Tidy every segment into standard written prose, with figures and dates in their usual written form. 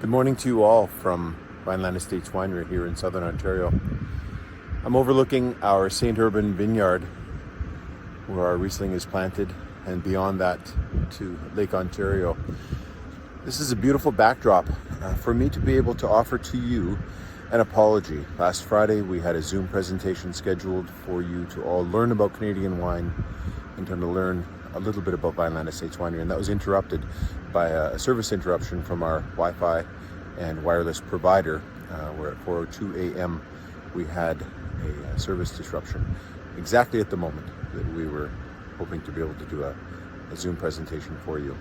Good morning to you all from Vineland Estates Winery here in Southern Ontario. I'm overlooking our St. Urban vineyard where our Riesling is planted, and beyond that to Lake Ontario. This is a beautiful backdrop for me to be able to offer to you an apology. Last Friday we had a Zoom presentation scheduled for you to all learn about Canadian wine and to learn a little bit about Vineland Estates Winery, and that was interrupted by a service interruption from our Wi-Fi and wireless provider, where at 4:02 a.m. we had a service disruption exactly at the moment that we were hoping to be able to do a Zoom presentation for you.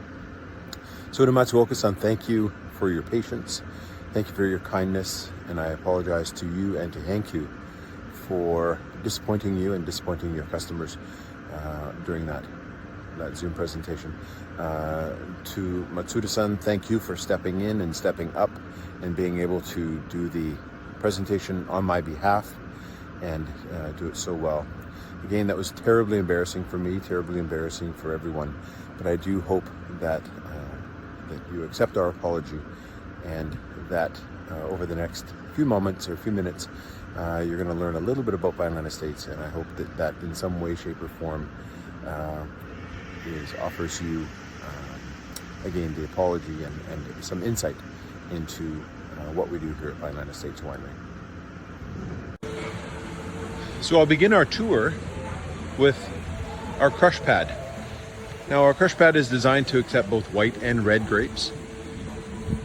So to Matsuoka-san, thank you for your patience, thank you for your kindness, and I apologize to you and to Hankyu for disappointing you and disappointing your customers during that Zoom presentation. To Matsuda-san, thank you for stepping in and stepping up and being able to do the presentation on my behalf and do it so well. Again, that was terribly embarrassing for me, terribly embarrassing for everyone, but I do hope that that you accept our apology, and that over the next few moments or few minutes you're going to learn a little bit about Vineland Estates, and I hope that that in some way, shape or form offers you again the apology and some insight into what we do here at Vineland Estates Winery. So I'll begin our tour with our crush pad. Now our crush pad is designed to accept both white and red grapes.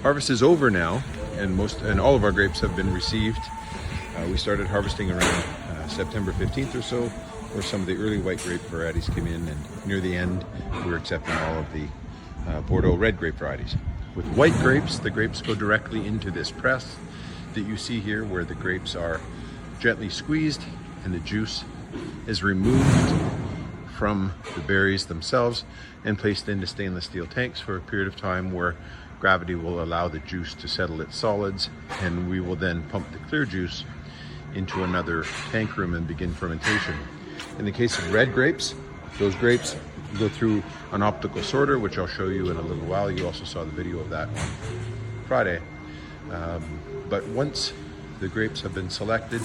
Harvest is over now, and all of our grapes have been received. We started harvesting around September 15th or so, where some of the early white grape varieties came in, and near the end we were accepting all of the Bordeaux red grape varieties. With white grapes, the grapes go directly into this press that you see here, where the grapes are gently squeezed and the juice is removed from the berries themselves and placed into stainless steel tanks for a period of time where gravity will allow the juice to settle its solids, and we will then pump the clear juice into another tank room and begin fermentation. In the case of red grapes, those grapes go through an optical sorter, which I'll show you in a little while. You also saw the video of that on Friday. But once the grapes have been selected,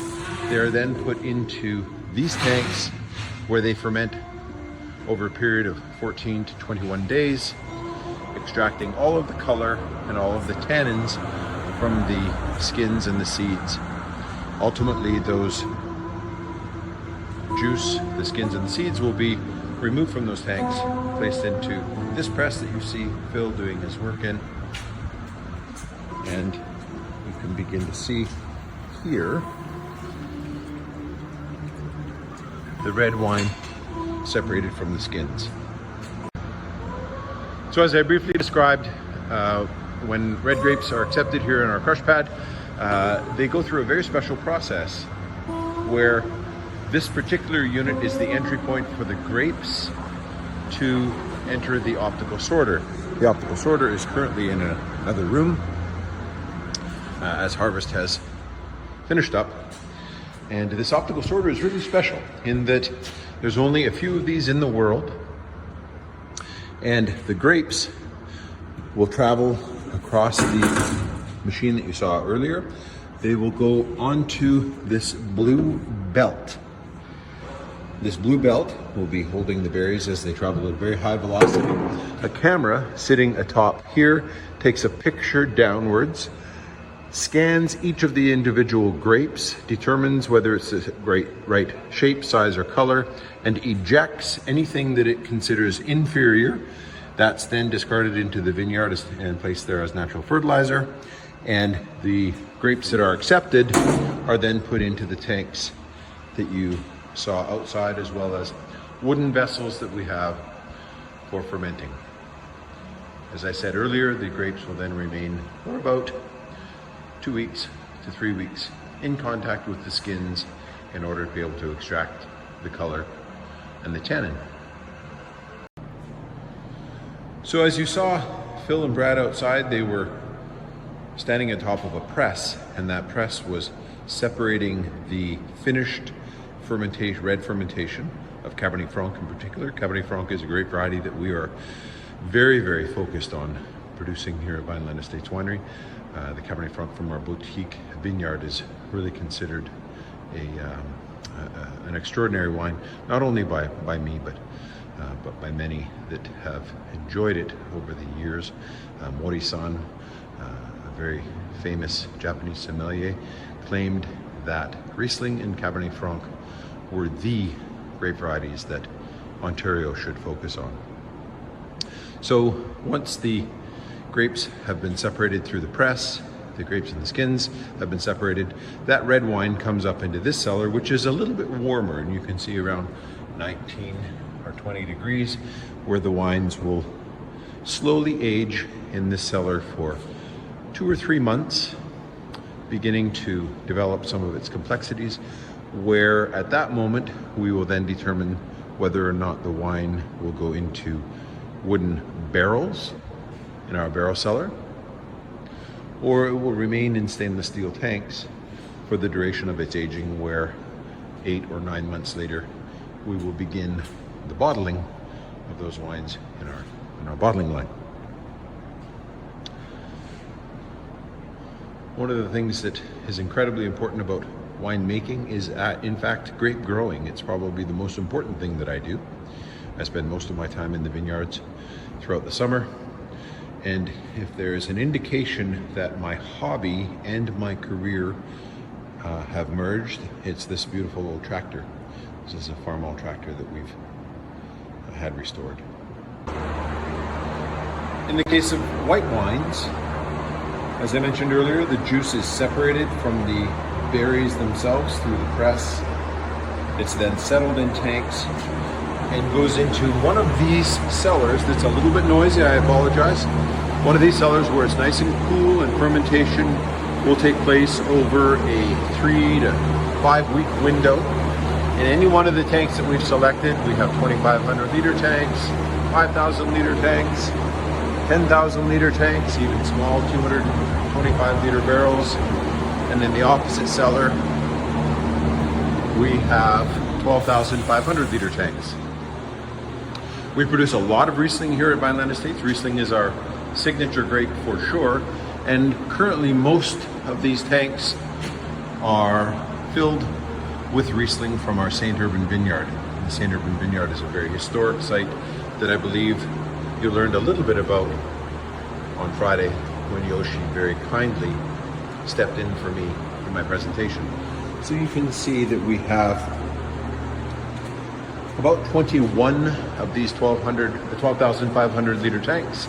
they are then put into these tanks where they ferment over a period of 14 to 21 days, extracting all of the color and all of the tannins from the skins and the seeds. Ultimately, those juice, the skins and the seeds, will be removed from those tanks, placed into this press that you see Phil doing his work in, and you can begin to see here the red wine separated from the skins. So as I briefly described, when red grapes are accepted here in our crush pad, they go through a very special process where this particular unit is the entry point for the grapes to enter the optical sorter. The optical sorter is currently in another room as harvest has finished up. And this optical sorter is really special in that there's only a few of these in the world, and the grapes will travel across the machine that you saw earlier. They will go onto this blue belt. This blue belt will be holding the berries as they travel at a very high velocity. A camera sitting atop here takes a picture downwards, scans each of the individual grapes, determines whether it's the right shape, size, or color, and ejects anything that it considers inferior. That's then discarded into the vineyard and placed there as natural fertilizer. And the grapes that are accepted are then put into the tanks that you saw outside, as well as wooden vessels that we have for fermenting. As I said earlier, the grapes will then remain for about 2 weeks to 3 weeks in contact with the skins in order to be able to extract the color and the tannin. So as you saw Phil and Brad outside, they were standing on top of a press, and that press was separating the finished fermentation, red fermentation of Cabernet Franc in particular. Cabernet Franc is a grape variety that we are very, very focused on producing here at Vineland Estates Winery. The Cabernet Franc from our boutique vineyard is really considered an extraordinary wine, not only by me, but by many that have enjoyed it over the years. Mori-san, a very famous Japanese sommelier, claimed that Riesling and Cabernet Franc were the grape varieties that Ontario should focus on. So once the grapes have been separated through the press, the grapes and the skins have been separated, that red wine comes up into this cellar, which is a little bit warmer, and you can see around 19 or 20 degrees, where the wines will slowly age in this cellar for 2 or 3 months, beginning to develop some of its complexities, where at that moment we will then determine whether or not the wine will go into wooden barrels in our barrel cellar, or it will remain in stainless steel tanks for the duration of its aging, where 8 or 9 months later we will begin the bottling of those wines in our bottling line. One of the things that is incredibly important about winemaking is in fact grape growing. It's probably the most important thing that I do. I spend most of my time in the vineyards throughout the summer, and if there is an indication that my hobby and my career have merged, it's this beautiful old tractor. This is a Farmall tractor that we've had restored. In the case of white wines, as I mentioned earlier, the juice is separated from the berries themselves through the press. It's then settled in tanks and goes into one of these cellars that's a little bit noisy, I apologize. One of these cellars where it's nice and cool, and fermentation will take place over a 3 to 5 week window. In any one of the tanks that we've selected, we have 2,500 liter tanks, 5,000 liter tanks, 10,000 liter tanks, even small 225 liter barrels. And in the opposite cellar, we have 12,500 liter tanks. We produce a lot of Riesling here at Vineland Estates. Riesling is our signature grape for sure. And currently most of these tanks are filled with Riesling from our St. Urban Vineyard. The St. Urban Vineyard is a very historic site that I believe you learned a little bit about on Friday when Yoshi very kindly stepped in for me in my presentation. So you can see that we have about 21 of these 12,500 liter tanks,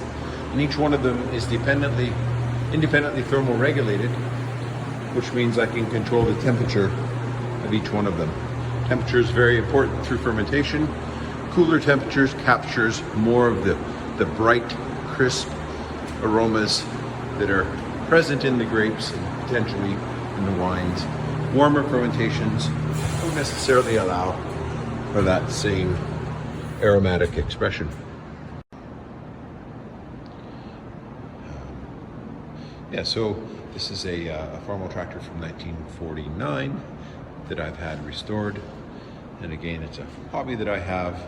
and each one of them is independently thermal regulated, which means I can control the temperature of each one of them. Temperature is very important through fermentation. Cooler temperatures captures more of the bright, crisp aromas that are present in the grapes and potentially in the wines. Warmer fermentations don't necessarily allow for that same aromatic expression. So this is a Farmall tractor from 1949 that I've had restored. And again, it's a hobby that I have,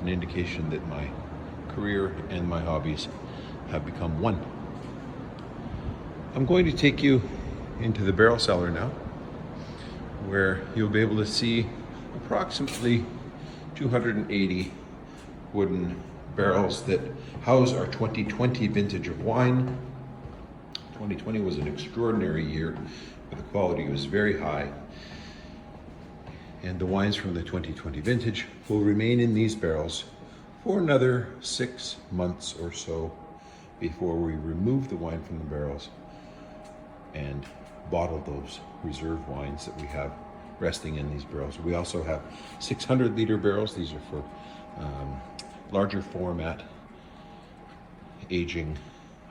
an indication that my career and my hobbies have become one. I'm going to take you into the barrel cellar now, where you'll be able to see approximately 280 wooden barrels that house our 2020 vintage of wine. 2020 was an extraordinary year, but the quality was very high. And the wines from the 2020 vintage will remain in these barrels for another 6 months or so before we remove the wine from the barrels and bottle those reserve wines that we have resting in these barrels. We also have 600 liter barrels. These are for larger format aging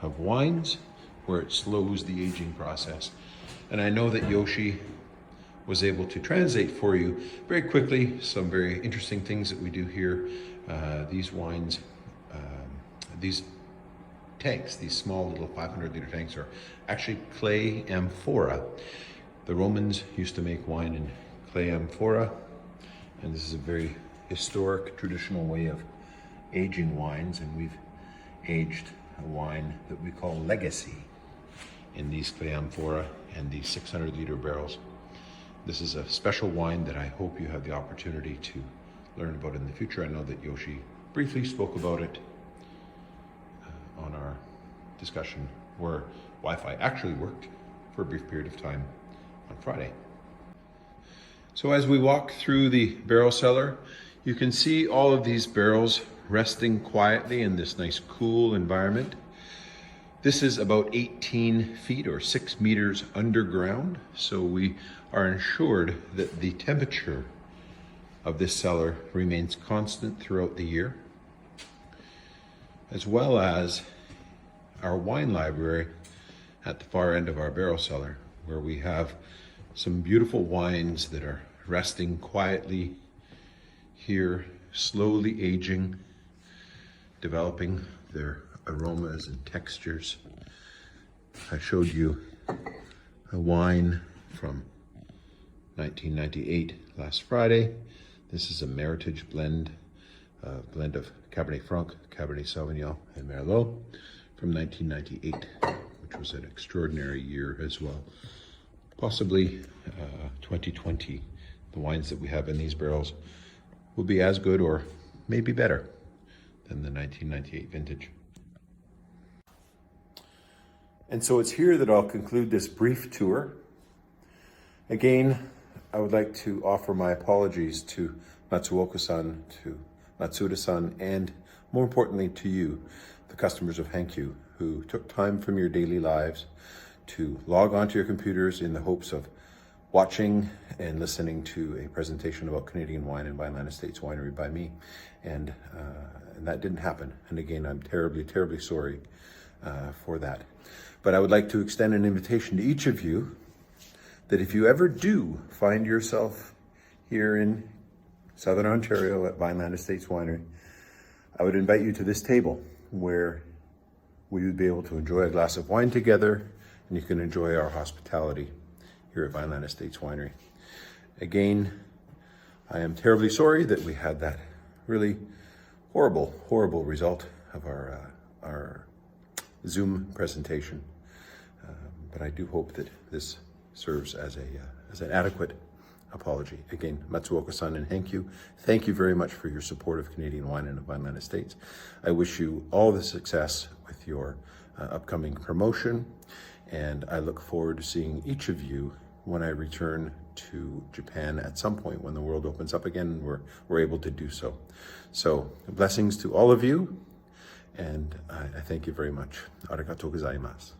of wines, where it slows the aging process. And I know that Yoshi was able to translate for you very quickly some very interesting things that we do here. These wines, these tanks, these small little 500 liter tanks, are actually clay amphora. The Romans used to make wine in clay amphora, and this is a very historic, traditional way of aging wines, and we've aged a wine that we call Legacy in these clay amphora and these 600-liter barrels. This is a special wine that I hope you have the opportunity to learn about in the future. I know that Yoshi briefly spoke about it on our discussion where Wi-Fi actually worked for a brief period of time on Friday. So as we walk through the barrel cellar, you can see all of these barrels resting quietly in this nice cool environment. This is about 18 feet or 6 meters underground, so we are ensured that the temperature of this cellar remains constant throughout the year, as well as our wine library at the far end of our barrel cellar, where we have some beautiful wines that are resting quietly here, slowly aging, developing their aromas and textures. I showed you a wine from 1998 last Friday. This is a Meritage blend of Cabernet Franc, Cabernet Sauvignon, and Merlot from 1998, which was an extraordinary year as well. Possibly 2020, the wines that we have in these barrels will be as good or maybe better than the 1998 vintage. And so it's here that I'll conclude this brief tour. Again, I would like to offer my apologies to Matsuoka-san, to Matsuda-san, and more importantly to you, the customers of Hankyu, who took time from your daily lives to log onto your computers in the hopes of watching and listening to a presentation about Canadian wine and Vineland Estates Winery by me. And that didn't happen. And again, I'm terribly, terribly sorry for that. But I would like to extend an invitation to each of you that if you ever do find yourself here in Southern Ontario at Vineland Estates Winery, I would invite you to this table where we would be able to enjoy a glass of wine together, and you can enjoy our hospitality here at Vineland Estates Winery. Again, I am terribly sorry that we had that really horrible, horrible result of our Zoom presentation. But I do hope that this serves as an adequate apology. Again, Matsuoka-san and thank you very much for your support of Canadian wine and of Vineland Estates. I wish you all the success with your upcoming promotion, and I look forward to seeing each of you when I return to Japan at some point when the world opens up again and we're able to do so. So blessings to all of you, and I thank you very much. Arigatou gozaimasu.